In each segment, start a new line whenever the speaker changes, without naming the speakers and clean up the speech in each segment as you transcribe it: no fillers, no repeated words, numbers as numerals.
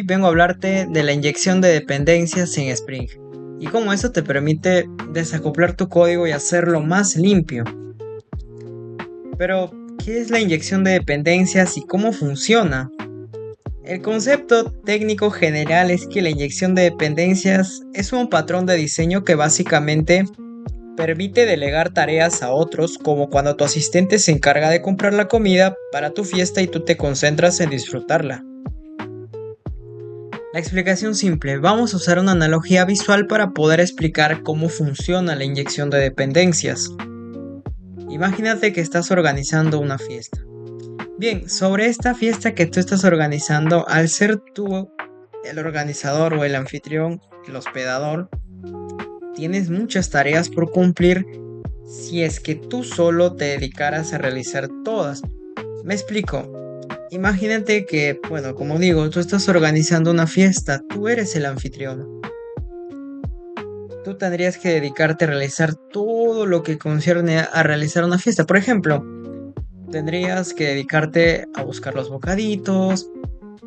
vengo a hablarte de la inyección de dependencias en Spring y cómo eso te permite desacoplar tu código y hacerlo más limpio. Pero, ¿qué es la inyección de dependencias y cómo funciona? El concepto técnico general es que la inyección de dependencias es un patrón de diseño que básicamente permite delegar tareas a otros, como cuando tu asistente se encarga de comprar la comida para tu fiesta y tú te concentras en disfrutarla. La explicación simple, vamos a usar una analogía visual para poder explicar cómo funciona la inyección de dependencias. Imagínate que estás organizando una fiesta. Bien, sobre esta fiesta que tú estás organizando, al ser tú el organizador o el anfitrión, el hospedador, tienes muchas tareas por cumplir si es que tú solo te dedicaras a realizar todas. Me explico. Imagínate que, bueno, como digo, tú estás organizando una fiesta, tú eres el anfitrión. Tú tendrías que dedicarte a realizar todo lo que concierne a realizar una fiesta. Por ejemplo, tendrías que dedicarte a buscar los bocaditos,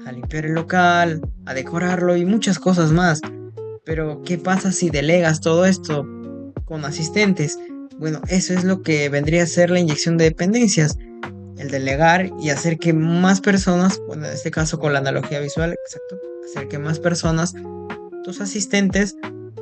a limpiar el local, a decorarlo y muchas cosas más. Pero, ¿qué pasa si delegas todo esto con asistentes? Bueno, eso es lo que vendría a ser la inyección de dependencias. El delegar y hacer que más personas, bueno, en este caso con la analogía visual, exacto, hacer que más personas, tus asistentes,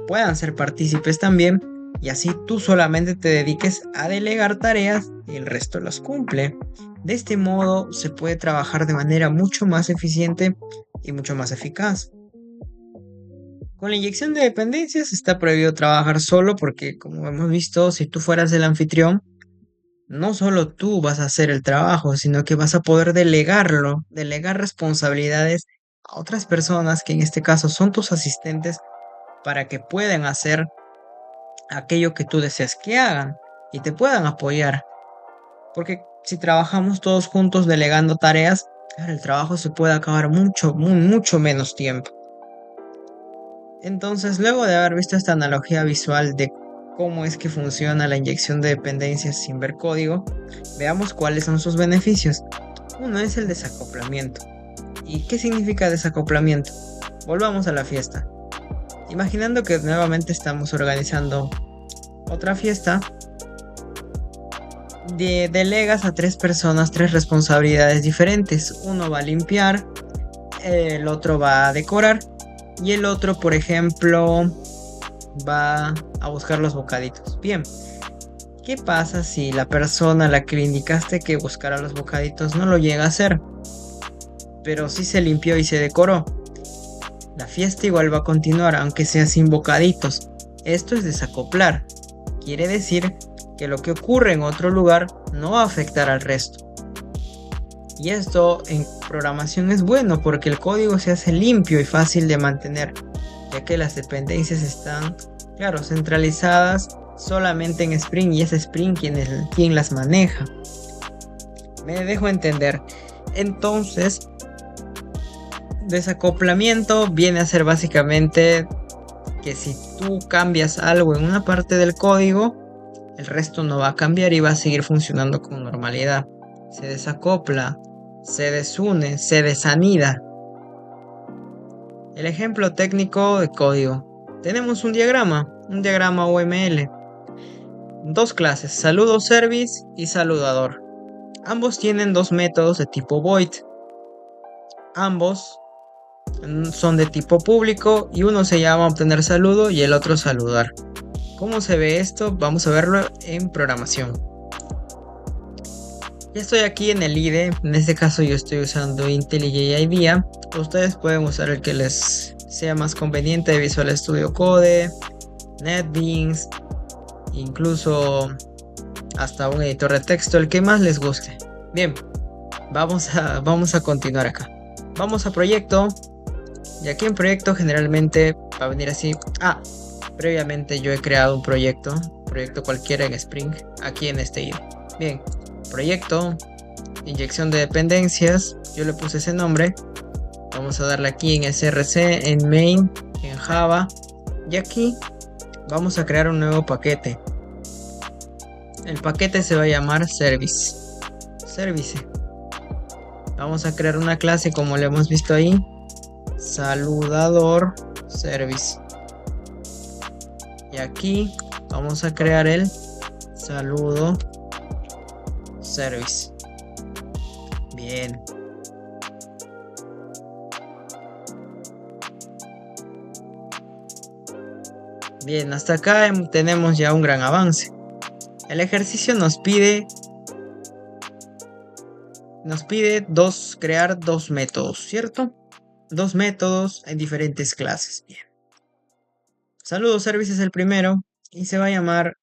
puedan ser partícipes también y así tú solamente te dediques a delegar tareas y el resto las cumple. De este modo se puede trabajar de manera mucho más eficiente y mucho más eficaz. Con la inyección de dependencias está prohibido trabajar solo porque, como hemos visto, si tú fueras el anfitrión, no solo tú vas a hacer el trabajo, sino que vas a poder delegar responsabilidades a otras personas que en este caso son tus asistentes para que puedan hacer aquello que tú deseas que hagan y te puedan apoyar. Porque si trabajamos todos juntos delegando tareas, claro, el trabajo se puede acabar mucho menos tiempo. Entonces, luego de haber visto esta analogía visual de cómo es que funciona la inyección de dependencias sin ver código, veamos cuáles son sus beneficios. Uno es el desacoplamiento. ¿Y qué significa desacoplamiento? Volvamos a la fiesta. Imaginando que nuevamente estamos organizando otra fiesta, delegas a 3 personas 3 responsabilidades diferentes. Uno va a limpiar, el otro va a decorar y el otro, por ejemplo, va a buscar los bocaditos. Bien, ¿qué pasa si la persona a la que le indicaste que buscara los bocaditos no lo llega a hacer? Pero sí se limpió y se decoró. La fiesta igual va a continuar, aunque sea sin bocaditos. Esto es desacoplar. Quiere decir que lo que ocurre en otro lugar no va a afectar al resto. Y esto en programación es bueno porque el código se hace limpio y fácil de mantener, ya que las dependencias están, claro, centralizadas solamente en Spring y es Spring quien las maneja. Me dejo entender. Entonces, desacoplamiento viene a ser básicamente que si tú cambias algo en una parte del código, el resto no va a cambiar y va a seguir funcionando con normalidad. Se desacopla, se desune, se desanida. El ejemplo técnico de código. Tenemos un diagrama UML. Dos clases, saludo service y saludador. Ambos tienen dos métodos de tipo void. Ambos son de tipo público y uno se llama obtener saludo y el otro saludar. ¿Cómo se ve esto? Vamos a verlo en programación. Ya estoy aquí en el IDE, en este caso yo estoy usando IntelliJ IDEA. Ustedes pueden usar el que les sea más conveniente, Visual Studio Code, NetBeans, incluso hasta un editor de texto, el que más les guste. Bien, vamos a continuar acá. Vamos a proyecto, y aquí en proyecto generalmente va a venir así. Previamente yo he creado un proyecto cualquiera en Spring, aquí en este IDE. Bien, proyecto, inyección de dependencias, yo le puse ese nombre. Vamos a darle aquí en src, en main, en Java, y aquí vamos a crear un nuevo paquete. El paquete se va a llamar service. Vamos a crear una clase como lo hemos visto ahí, saludador service. Y aquí vamos a crear el saludo service. Bien. Bien, hasta acá tenemos ya un gran avance. El ejercicio nos pide crear dos métodos, ¿cierto? Dos métodos en diferentes clases. Bien. Saludo service es el primero y se va a llamar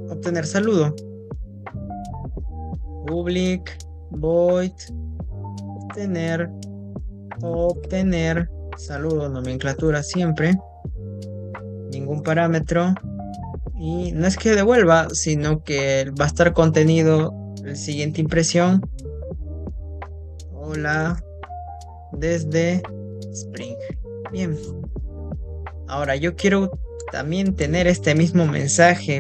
obtener saludo. Public void obtener saludo, nomenclatura siempre, ningún parámetro, y no es que devuelva, sino que va a estar contenido la siguiente impresión: hola desde Spring. Bien, ahora yo quiero también tener este mismo mensaje.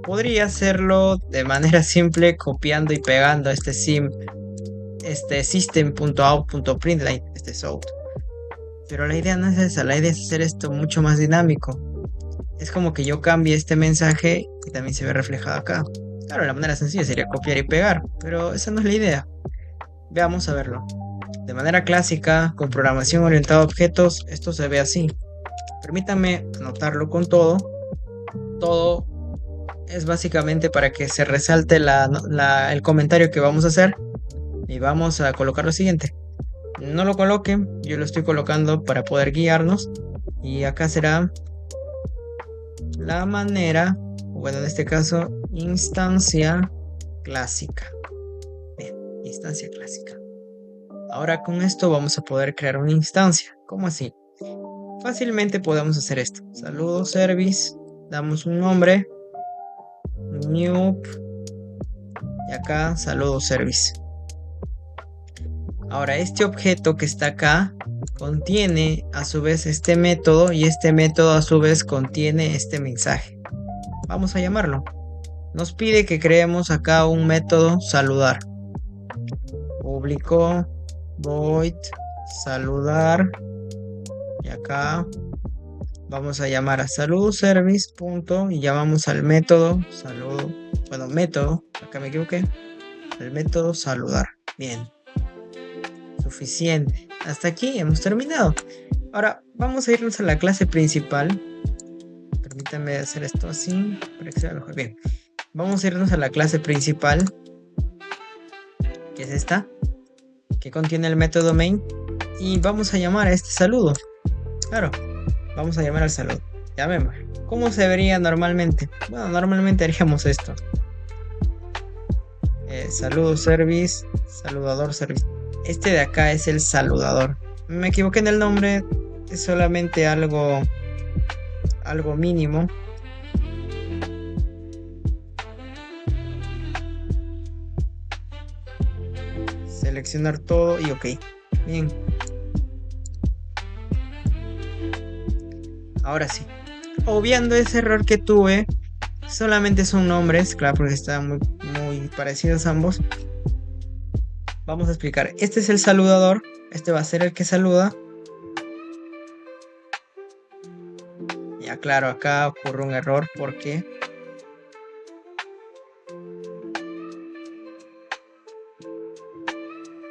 Podría hacerlo de manera simple copiando y pegando este system.out.println, este es out. Pero la idea no es esa, la idea es hacer esto mucho más dinámico. Es como que yo cambie este mensaje y también se ve reflejado acá. Claro, la manera sencilla sería copiar y pegar, pero esa no es la idea. Veamos a verlo. De manera clásica, con programación orientada a objetos, esto se ve así. Permítanme anotarlo con todo. Todo es básicamente para que se resalte el comentario que vamos a hacer. Y vamos a colocar lo siguiente. No lo coloquen, yo lo estoy colocando para poder guiarnos. Y acá será la manera, bueno, en este caso, instancia clásica. Bien, instancia clásica. Ahora con esto vamos a poder crear una instancia. ¿Cómo así? Fácilmente podemos hacer esto. Saludo service, damos un nombre, new, y acá saludo service. Ahora este objeto que está acá contiene a su vez este método, y este método a su vez contiene este mensaje. Vamos a llamarlo. Nos pide que creemos acá un método saludar. Público void saludar, y acá vamos a llamar a saludo service punto, y llamamos al método saludo, bueno, método, acá me equivoqué, el método saludar. Bien, suficiente. Hasta aquí hemos terminado. Ahora vamos a irnos a la clase principal. Permítanme hacer esto así para que sea mejor. Bien, vamos a irnos a la clase principal, que es esta, que contiene el método main, y vamos a llamar a este saludo. Claro, vamos a llamar al saludo. Llamemos. ¿Cómo se vería normalmente? Bueno, normalmente haríamos esto. Saludo service, saludador service. Este de acá es el saludador. Me equivoqué en el nombre, es solamente algo mínimo. Seleccionar todo y ok. Bien. Ahora sí. Obviando ese error que tuve, solamente son nombres, claro, porque están muy parecidos ambos. Vamos a explicar. Este es el saludador. Este va a ser el que saluda. Ya claro, acá ocurre un error porque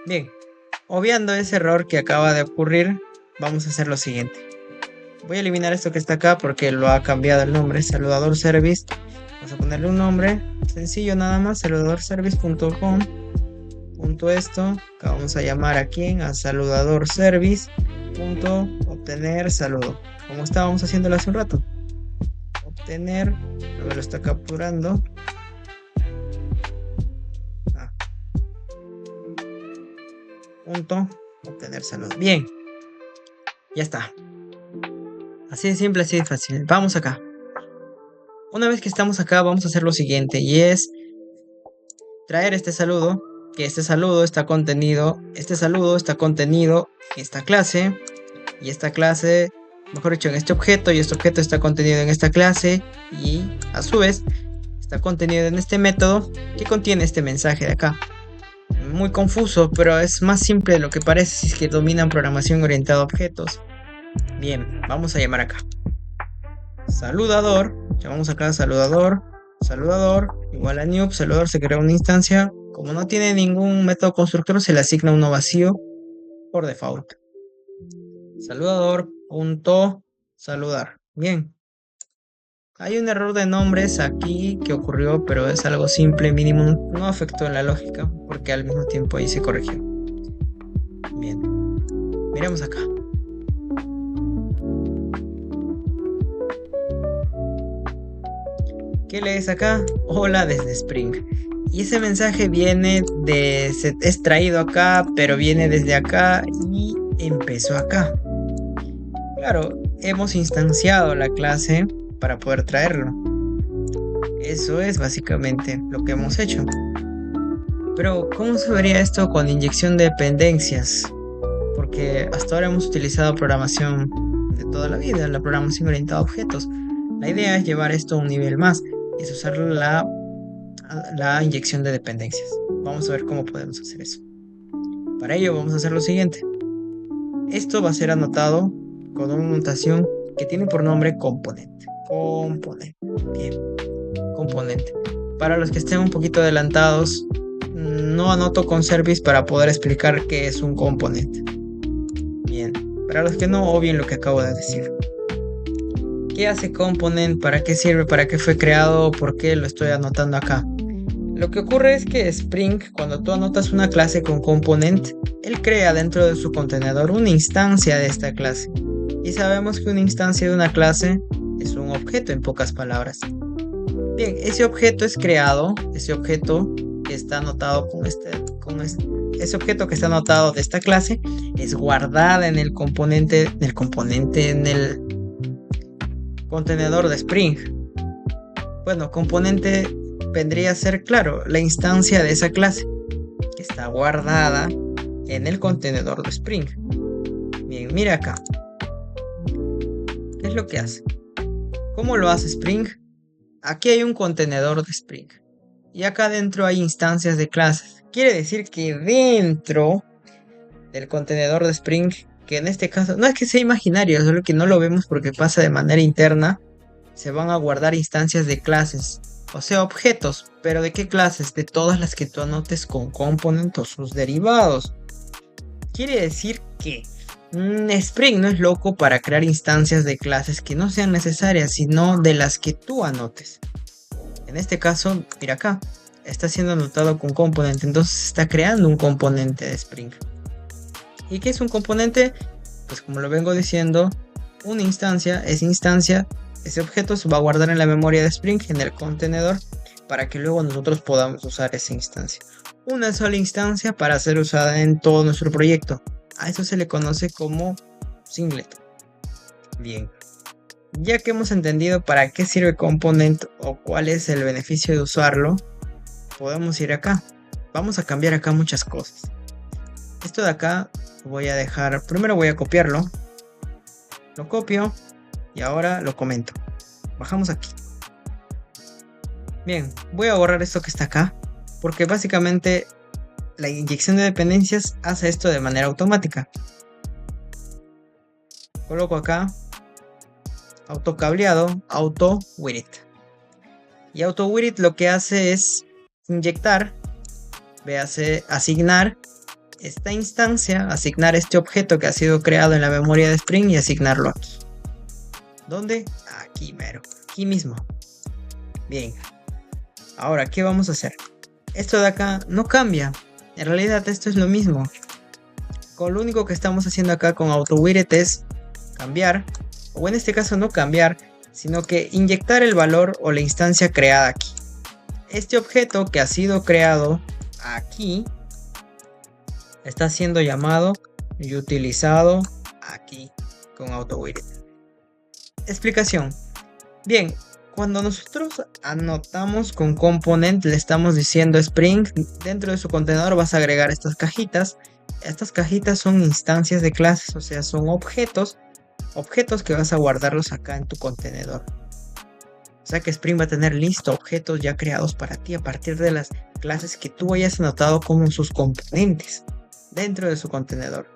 bien, obviando ese error que acaba de ocurrir, vamos a hacer lo siguiente. Voy a eliminar esto que está acá porque lo ha cambiado el nombre. Saludador service. Vamos a ponerle un nombre sencillo nada más. Saludadorservice.com. Esto. Acá vamos a llamar a quién, a saludador service. Obtener saludo. Como estábamos haciéndolo hace un rato. Obtener. No me lo está capturando. Obtener saludo. Bien. Ya está. Así de simple, así de fácil. Vamos acá. Una vez que estamos acá, vamos a hacer lo siguiente, y es traer este saludo, que este saludo está contenido en esta clase, y esta clase, mejor dicho, en este objeto, y este objeto está contenido en esta clase, y a su vez está contenido en este método que contiene este mensaje de acá. Muy confuso, pero es más simple de lo que parece si es que dominan programación orientada a objetos. Bien, vamos a llamar acá. Saludador, llamamos acá saludador, saludador, igual a new, saludador se crea una instancia. Como no tiene ningún método constructor, se le asigna uno vacío por default. Saludador, punto, saludar. Bien. Hay un error de nombres aquí que ocurrió, pero es algo simple, mínimo, no afectó en la lógica, porque al mismo tiempo ahí se corrigió. Bien, miremos acá. ¿Qué lees acá? Hola desde Spring. Y ese mensaje es traído acá, pero viene desde acá y empezó acá. Claro, hemos instanciado la clase para poder traerlo. Eso es básicamente lo que hemos hecho. Pero, ¿cómo se vería esto con inyección de dependencias? Porque hasta ahora hemos utilizado programación de toda la vida, la programación orientada a objetos. La idea es llevar esto a un nivel más, es usar la inyección de dependencias. Vamos a ver cómo podemos hacer eso. Para ello vamos a hacer lo siguiente. Esto va a ser anotado con una notación que tiene por nombre componente. Componente. Bien. Componente. Para los que estén un poquito adelantados, no anoto con service para poder explicar qué es un componente. Bien. Para los que no, obvien lo que acabo de decir. ¿Qué hace component? ¿Para qué sirve? ¿Para qué fue creado? ¿Por qué lo estoy anotando acá? Lo que ocurre es que Spring, cuando tú anotas una clase con component, él crea dentro de su contenedor una instancia de esta clase. Y sabemos que una instancia de una clase es un objeto, en pocas palabras. Bien, ese objeto es creado, ese objeto que está anotado ese objeto que está anotado de esta clase es guardada en el contenedor de Spring. Bueno, componente vendría a ser, claro, la instancia de esa clase que está guardada en el contenedor de Spring. Bien, mira acá. ¿Qué es lo que hace? ¿Cómo lo hace Spring? Aquí hay un contenedor de Spring y acá dentro hay instancias de clases. Quiere decir que dentro del contenedor de Spring, que en este caso no es que sea imaginario, solo que no lo vemos porque pasa de manera interna, se van a guardar instancias de clases, o sea, objetos. ¿Pero de qué clases? De todas las que tú anotes con component o sus derivados. Quiere decir que Spring no es loco para crear instancias de clases que no sean necesarias, sino de las que tú anotes. En este caso, mira acá, está siendo anotado con component, entonces está creando un componente de Spring. ¿Y qué es un componente? Pues como lo vengo diciendo, una instancia es instancia. Ese objeto se va a guardar en la memoria de Spring, en el contenedor, para que luego nosotros podamos usar esa instancia. Una sola instancia para ser usada en todo nuestro proyecto. A eso se le conoce como singlet. Bien, ya que hemos entendido para qué sirve component o cuál es el beneficio de usarlo, podemos ir acá. Vamos a cambiar acá muchas cosas. Esto de acá voy a dejar, primero voy a copiarlo. Lo copio y ahora lo comento. Bajamos aquí. Bien, voy a borrar esto que está acá, porque básicamente la inyección de dependencias hace esto de manera automática. Coloco acá autocableado, auto with it. Y auto with it lo que hace es inyectar, véase asignar esta instancia, asignar este objeto que ha sido creado en la memoria de Spring y asignarlo aquí. ¿Dónde? Aquí mero, aquí mismo. Bien, ahora ¿qué vamos a hacer? Esto de acá no cambia, en realidad esto es lo mismo. Con lo único que estamos haciendo acá con AutoWidget es cambiar, o en este caso no cambiar, sino que inyectar el valor o la instancia creada aquí. Este objeto que ha sido creado aquí está siendo llamado y utilizado aquí con AutoWidget. Explicación. Bien, cuando nosotros anotamos con component, le estamos diciendo a Spring, dentro de su contenedor vas a agregar estas cajitas. Estas cajitas son instancias de clases, o sea, son objetos que vas a guardarlos acá en tu contenedor. O sea que Spring va a tener listo objetos ya creados para ti a partir de las clases que tú hayas anotado como sus componentes dentro de su contenedor.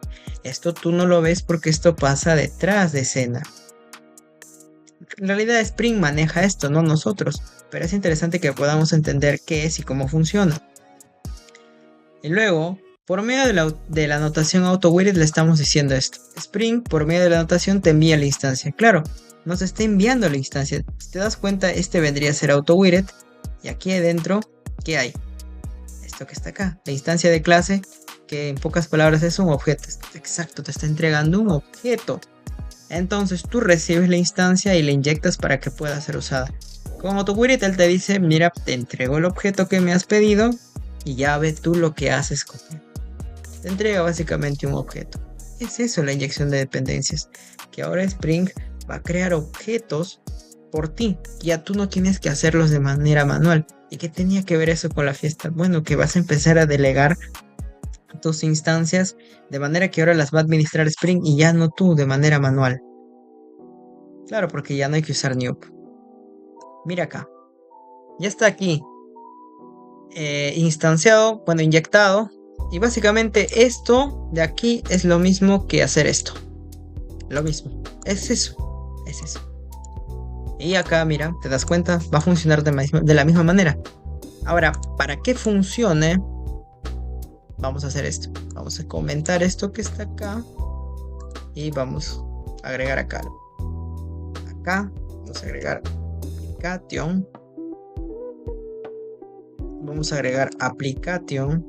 Esto tú no lo ves porque esto pasa detrás de escena. En realidad Spring maneja esto, no nosotros, pero es interesante que podamos entender qué es y cómo funciona. Y luego, por medio de la anotación AutoWith le estamos diciendo esto. Spring, por medio de la anotación, te envía la instancia. Claro, nos está enviando la instancia. Si te das cuenta, este vendría a ser AutoWith. Y aquí adentro, ¿qué hay? Esto que está acá, la instancia de clase, que en pocas palabras es un objeto. Exacto, te está entregando un objeto. Entonces tú recibes la instancia y la inyectas para que pueda ser usada. Con AutoWith él te dice, mira, te entrego el objeto que me has pedido y ya ve tú lo que haces con él. Te entrega básicamente un objeto. Es eso la inyección de dependencias, que ahora Spring va a crear objetos por ti. Ya tú no tienes que hacerlos de manera manual. ¿Y qué tenía que ver eso con la fiesta? Bueno, que vas a empezar a delegar tus instancias de manera que ahora las va a administrar Spring y ya no tú de manera manual. Claro, porque ya no hay que usar New. Mira acá. Ya está aquí. Instanciado, bueno, inyectado. Y básicamente esto de aquí es lo mismo que hacer esto. Lo mismo. Es eso. Es eso. Y acá, mira, te das cuenta, va a funcionar de la misma manera. Ahora, para que funcione, vamos a hacer esto. Vamos a comentar esto que está acá. Y vamos a agregar acá. Acá, vamos a agregar application. Vamos a agregar application.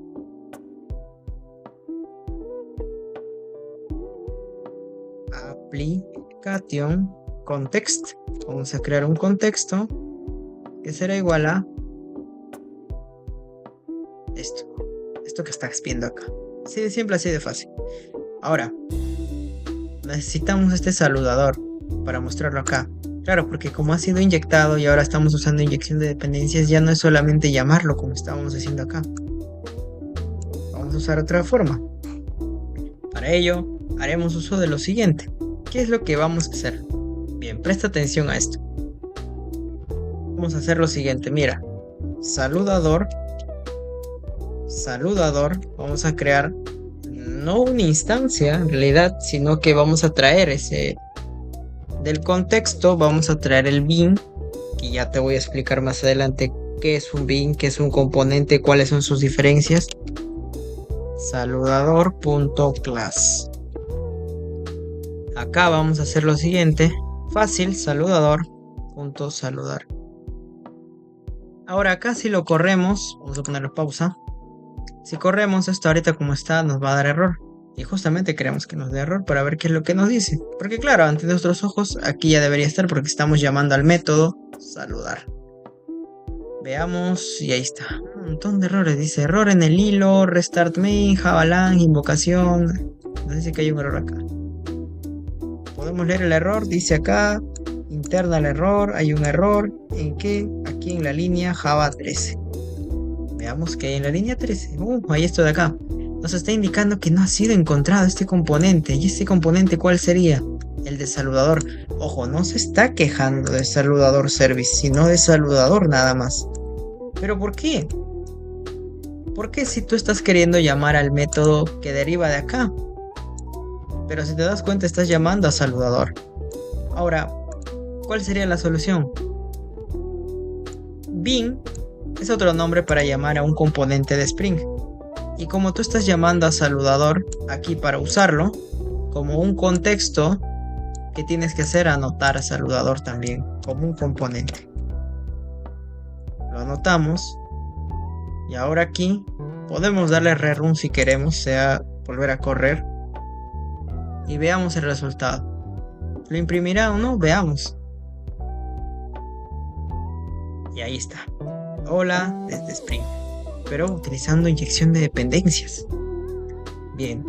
Application context. Vamos a crear un contexto que será igual a esto que estás viendo acá. Así de simple, así de fácil. Ahora necesitamos este saludador para mostrarlo acá. Claro, porque como ha sido inyectado y ahora estamos usando inyección de dependencias, ya no es solamente llamarlo como estábamos haciendo acá. Vamos a usar otra forma. Para ello haremos uso de lo siguiente. ¿Qué es lo que vamos a hacer? Bien, presta atención a esto. Vamos a hacer lo siguiente, mira. Saludador. Vamos a crear no una instancia en realidad, sino que vamos a traer ese del contexto, vamos a traer el bin, que ya te voy a explicar más adelante qué es un bin, qué es un componente, cuáles son sus diferencias. Saludador.class. Acá vamos a hacer lo siguiente. Fácil, saludador.saludar. Ahora acá si lo corremos, vamos a ponerle pausa. Si corremos esto ahorita como está, nos va a dar error. Y justamente queremos que nos dé error para ver qué es lo que nos dice. Porque claro, ante nuestros ojos aquí ya debería estar porque estamos llamando al método saludar. Veamos y ahí está. Un montón de errores. Dice error en el hilo, restart main, javalang, invocación. Nos dice que hay un error acá. Podemos leer el error. Dice acá, internal error, hay un error. ¿En qué? Aquí en la línea Java 13. Veamos que hay en la línea 13. Ahí esto de acá. Nos está indicando que no ha sido encontrado este componente. ¿Y este componente cuál sería? El de saludador. Ojo, no se está quejando de saludador service, sino de saludador nada más. ¿Pero por qué? ¿Por qué si tú estás queriendo llamar al método que deriva de acá? Pero si te das cuenta estás llamando a saludador. Ahora, ¿cuál sería la solución? Bin es otro nombre para llamar a un componente de Spring. Y como tú estás llamando a saludador aquí para usarlo, como un contexto, ¿qué tienes que hacer? Anotar a saludador también, como un componente. Lo anotamos. Y ahora aquí podemos darle rerun si queremos, sea volver a correr. Y veamos el resultado. ¿Lo imprimirá o no? Veamos. Y ahí está. Hola desde Spring. Pero utilizando inyección de dependencias. Bien.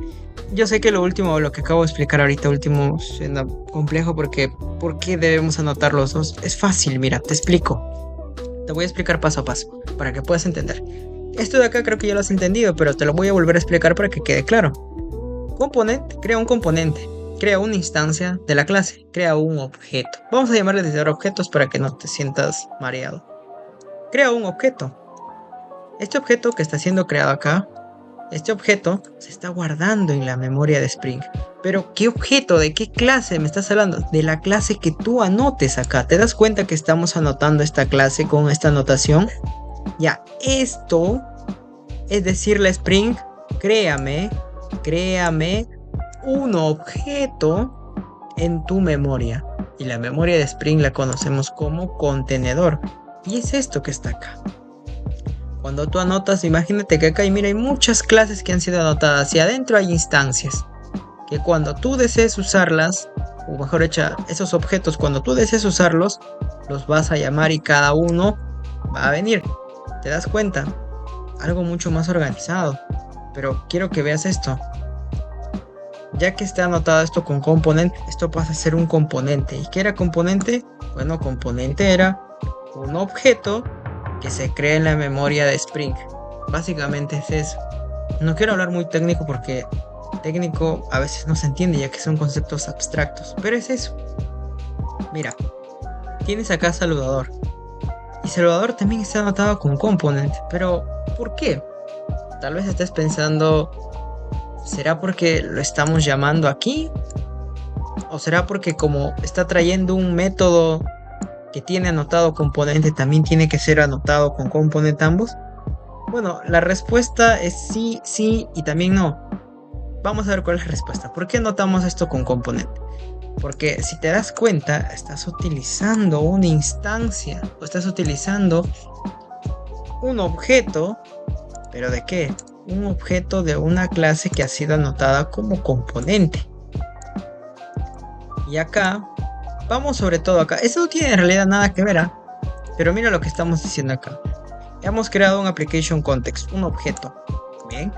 Yo sé que lo que acabo de explicar ahorita último suena complejo porque ¿por qué debemos anotar los dos? Es fácil, mira, te explico. Te voy a explicar paso a paso para que puedas entender. Esto de acá creo que ya lo has entendido, pero te lo voy a volver a explicar para que quede claro. Componente, crea un componente. crea una instancia de la clase, crea un objeto. Vamos a llamarle desde ahora objetos para que no te sientas mareado. Crea un objeto. Este objeto que está siendo creado acá, este objeto se está guardando en la memoria de Spring. Pero ¿qué objeto? ¿De qué clase me estás hablando? De la clase que tú anotes acá. ¿Te das cuenta que estamos anotando esta clase con esta anotación? Ya, esto es decirle a Spring, créame un objeto en tu memoria. Y la memoria de Spring la conocemos como contenedor. Y es esto que está acá. Cuando tú anotas, imagínate que acá hay muchas clases que han sido anotadas y adentro hay instancias. Que cuando tú desees usarlas, o mejor dicho, esos objetos, cuando tú desees usarlos, los vas a llamar y cada uno va a venir. ¿Te das cuenta? Algo mucho más organizado. Pero quiero que veas esto. Ya que está anotado esto con componente, esto pasa a ser un componente. ¿Y qué era componente? Bueno, componente era un objeto que se crea en la memoria de Spring. Básicamente es eso. No quiero hablar muy técnico porque técnico a veces no se entiende ya que son conceptos abstractos. Pero es eso. Mira, tienes acá saludador. Y saludador también está anotado con component. Pero, ¿por qué? Tal vez estés pensando, ¿será porque lo estamos llamando aquí? ¿O será porque como está trayendo un método que tiene anotado componente, también tiene que ser anotado con componente ambos? Bueno, la respuesta es sí, sí y también no. Vamos a ver cuál es la respuesta. ¿Por qué anotamos esto con componente? Porque si te das cuenta, estás utilizando una instancia o estás utilizando un objeto, ¿pero de qué? Un objeto de una clase que ha sido anotada como componente. Y acá, vamos sobre todo acá. Eso no tiene en realidad nada que ver, ¿eh? Pero mira lo que estamos diciendo acá. Hemos creado un application context, un objeto. Bien.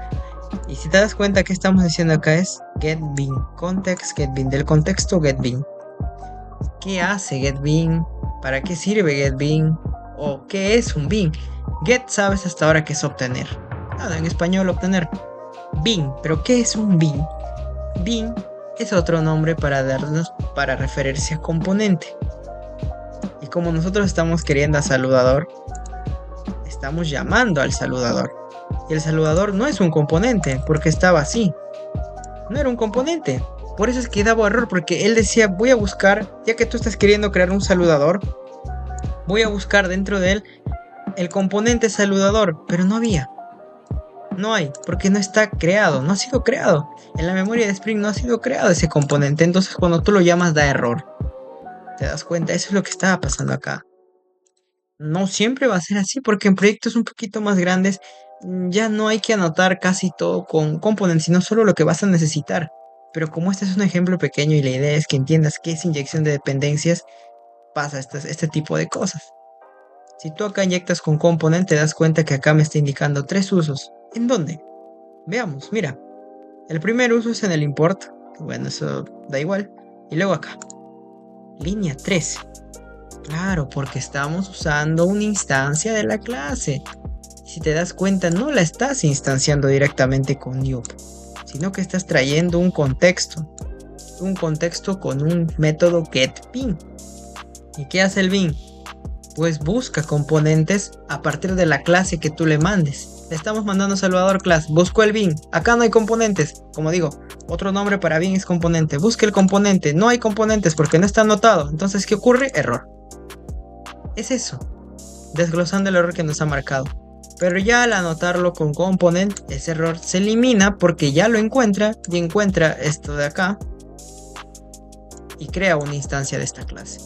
Y si te das cuenta que estamos diciendo acá es getBean. Context, getBean. Del contexto getBean. ¿Qué hace getBean? ¿Para qué sirve getBean? ¿O qué es un bean? Get sabes hasta ahora que es obtener. Nada, en español obtener. Bean. ¿Pero qué es un bean? Bean es otro nombre para referirse a componente. Y como nosotros estamos queriendo a saludador, estamos llamando al saludador. Y el saludador no es un componente, porque estaba así. No era un componente. Por eso es que daba error, porque él decía, voy a buscar, ya que tú estás queriendo crear un saludador, voy a buscar dentro de él el componente saludador, pero no había. No hay, porque no está creado, no ha sido creado. En la memoria de Spring no ha sido creado ese componente, entonces cuando tú lo llamas da error. ¿Te das cuenta? Eso es lo que estaba pasando acá. No siempre va a ser así, porque en proyectos un poquito más grandes ya no hay que anotar casi todo con components, sino solo lo que vas a necesitar. Pero como este es un ejemplo pequeño y la idea es que entiendas qué es inyección de dependencias, pasa este tipo de cosas. Si tú acá inyectas con component, te das cuenta que acá me está indicando 3 usos. ¿En dónde? Veamos, mira. El primer uso es en el import. Bueno, eso da igual. Y luego acá. Línea 13. Claro, porque estamos usando una instancia de la clase. Si te das cuenta, no la estás instanciando directamente con new, sino que estás trayendo un contexto con un método getBean. ¿Y qué hace el bean? Pues busca componentes a partir de la clase que tú le mandes. Le estamos mandando salvador class, busco el bean, acá no hay componentes. Como digo, otro nombre para bean es componente. Busca el componente, no hay componentes porque no está anotado. Entonces, ¿qué ocurre? Error. Es eso, desglosando el error que nos ha marcado. Pero ya al anotarlo con component, ese error se elimina porque ya lo encuentra y encuentra esto de acá y crea una instancia de esta clase.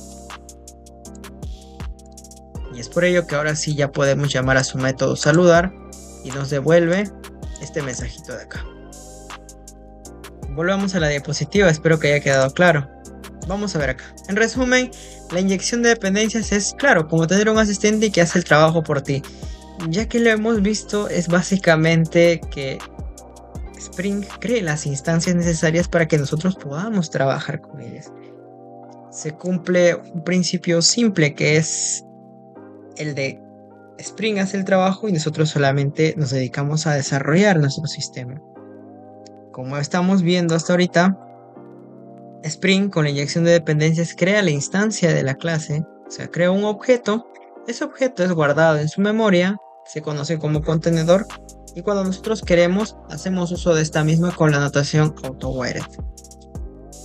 Y es por ello que ahora sí ya podemos llamar a su método saludar y nos devuelve este mensajito de acá. Volvamos a la diapositiva, espero que haya quedado claro. Vamos a ver acá. En resumen, la inyección de dependencias es, claro, como tener un asistente que hace el trabajo por ti. Ya que lo hemos visto, es básicamente que Spring cree las instancias necesarias para que nosotros podamos trabajar con ellas. Se cumple un principio simple que es el de Spring hace el trabajo y nosotros solamente nos dedicamos a desarrollar nuestro sistema. Como estamos viendo hasta ahorita, Spring con la inyección de dependencias crea la instancia de la clase, o sea, crea un objeto. Ese objeto es guardado en su memoria, se conoce como contenedor, y cuando nosotros queremos, hacemos uso de esta misma con la notación AutoWired.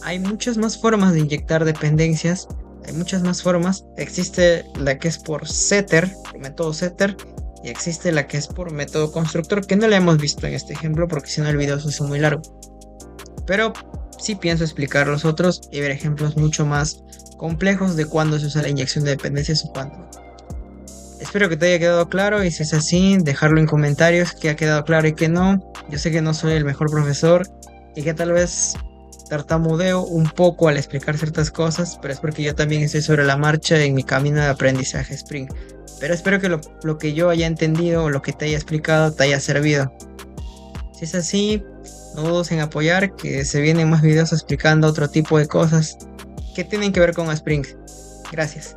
Hay muchas más formas de inyectar dependencias, hay muchas más formas. Existe la que es por setter, por método setter, y existe la que es por método constructor, que no la hemos visto en este ejemplo porque si no el video se hace muy largo. Pero sí pienso explicar los otros y ver ejemplos mucho más complejos de cuándo se usa la inyección de dependencias o cuándo no. Espero que te haya quedado claro y si es así, dejarlo en comentarios que ha quedado claro y que no. Yo sé que no soy el mejor profesor y que tal vez tartamudeo un poco al explicar ciertas cosas, pero es porque yo también estoy sobre la marcha en mi camino de aprendizaje Spring. Pero espero que lo que yo haya entendido o lo que te haya explicado te haya servido. Si es así, no dudes en apoyar, que se vienen más videos explicando otro tipo de cosas que tienen que ver con Spring. Gracias.